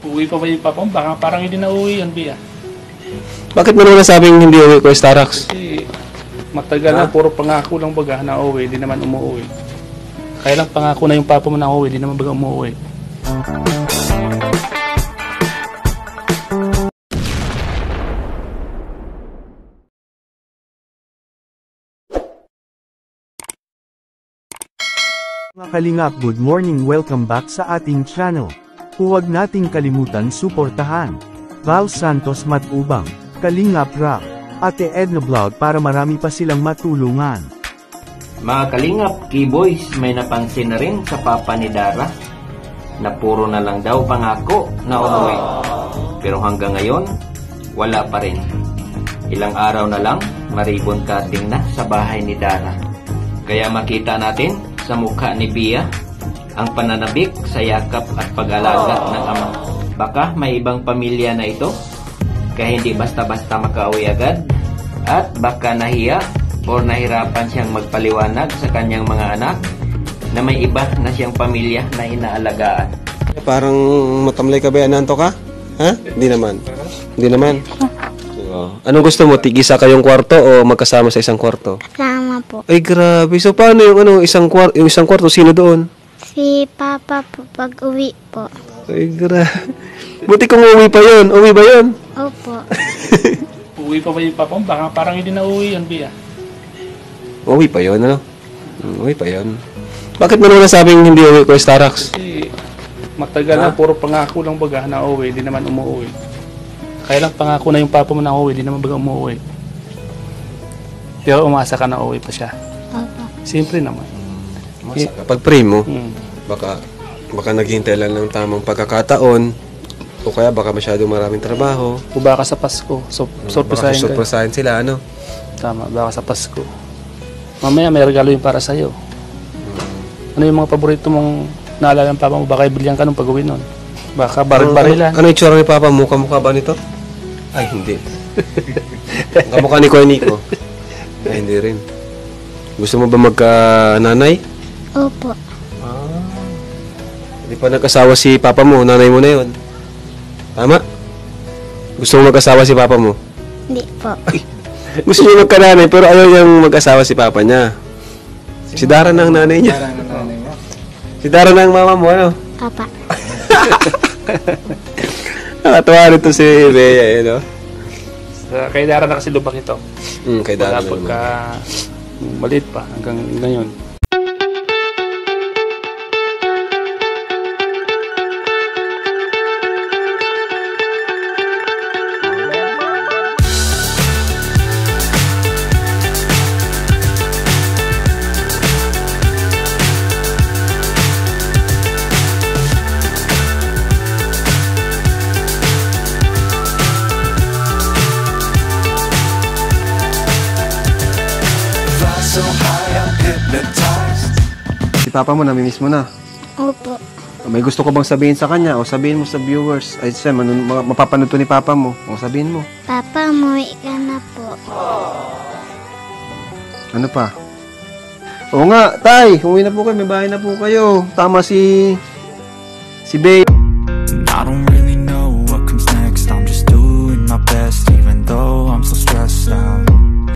Uwi pa ba yung papa mo? Baka parang hindi na uwi yan, Bia. Bakit mo naman nasabing hindi uwi ko, Starax? Kasi matagal na, puro pangako lang baga na uwi, hindi naman umuwi. Kaya lang pangako na yung papa mo na uwi, hindi naman baga umuwi. Mga Kalingap, good morning, welcome back sa ating channel. Huwag nating kalimutan suportahan Val Santos Matubang, Kalingap Rap, Ate Edna Vlog para marami pa silang matulungan. Mga Kalingap, K-Boys, may napansin na rin sa papa ni Dara na puro na lang daw pangako na umuwi. Pero hanggang ngayon, wala pa rin. Ilang araw na lang, maribon cutting na sa bahay ni Dara. Kaya makita natin sa mukha ni Bia ang pananabik sa yakap at pag-alaga ng ama. Baka may ibang pamilya na ito, kaya hindi basta-basta makauwi agad, at baka nahiya o nahirapan siyang magpaliwanag sa kanyang mga anak na may iba na siyang pamilya na inaalagaan. Parang matamlay ka ba, Ananto ka? Ha? Hindi naman. Hindi naman. Anong gusto mo? Tigisa kayong kwarto o magkasama sa isang kwarto? Kasama po. Ay, grabe. So, paano yung isang kwarto? Sino doon? Si Papa po pag uwi po. Ay, grabe. Buti kung uwi pa yun. Uwi ba yun? Opo. Uwi pa ba yung papa mo? Baka parang hindi na uwi yan, Bia. Uwi pa yun, ano? Uwi pa yun. Bakit mo naman nasabing hindi uwi ko, Starax? Kasi matagal na, puro pangako lang baga na uwi, hindi naman umuwi. Kaya lang pangako na yung papa mo na uwi, hindi naman baga umuwi. Pero umasa ka na uwi pa siya. Opo. Siyempre naman. Pag pray mo, baka naghihintay lang ng tamang pagkakataon o kaya baka masyado maraming trabaho. O baka sa Pasko, surprisahin ka. Surprisahin sila, ano? Tama, baka sa Pasko. Mamaya may regalo yung para sa'yo. Ano yung mga paborito mong naalala ng papa mo? Baka ibilihan ka nung pag-uwi nun. Baka baril-barilan. Ano yung tsura ni Papa? Mukha ba nito? Ay, hindi. Kamukha ni Kuya Nico. Ay, hindi rin. Gusto mo ba magka-nanay? Opo. Hindi pa nag-asawa si Papa mo, nanay mo na yun. Tama? Gusto mo mag-asawa si Papa mo? Hindi po. Gusto niya magka-nanay pero ayaw niyang mag-asawa si Papa niya. Si Dara na ang nanay niya. Si Dara na ang mama mo, ano? Papa. Nakatawa nito si Bea, no? Kay Dara na kasi lubak ito. Kay Dara na pagka maliit pa hanggang ngayon. Si Papa mo, namimiss mo na. Opo. May gusto ko bang sabihin sa kanya o sabihin mo sa viewers? Ay, siya, mapapanood to ni Papa mo. O sabihin mo. Papa, umuwi ka na po. Ano pa? Oo nga, Tay, umuwi na po kayo. May bahay na po kayo. Tama si Bea.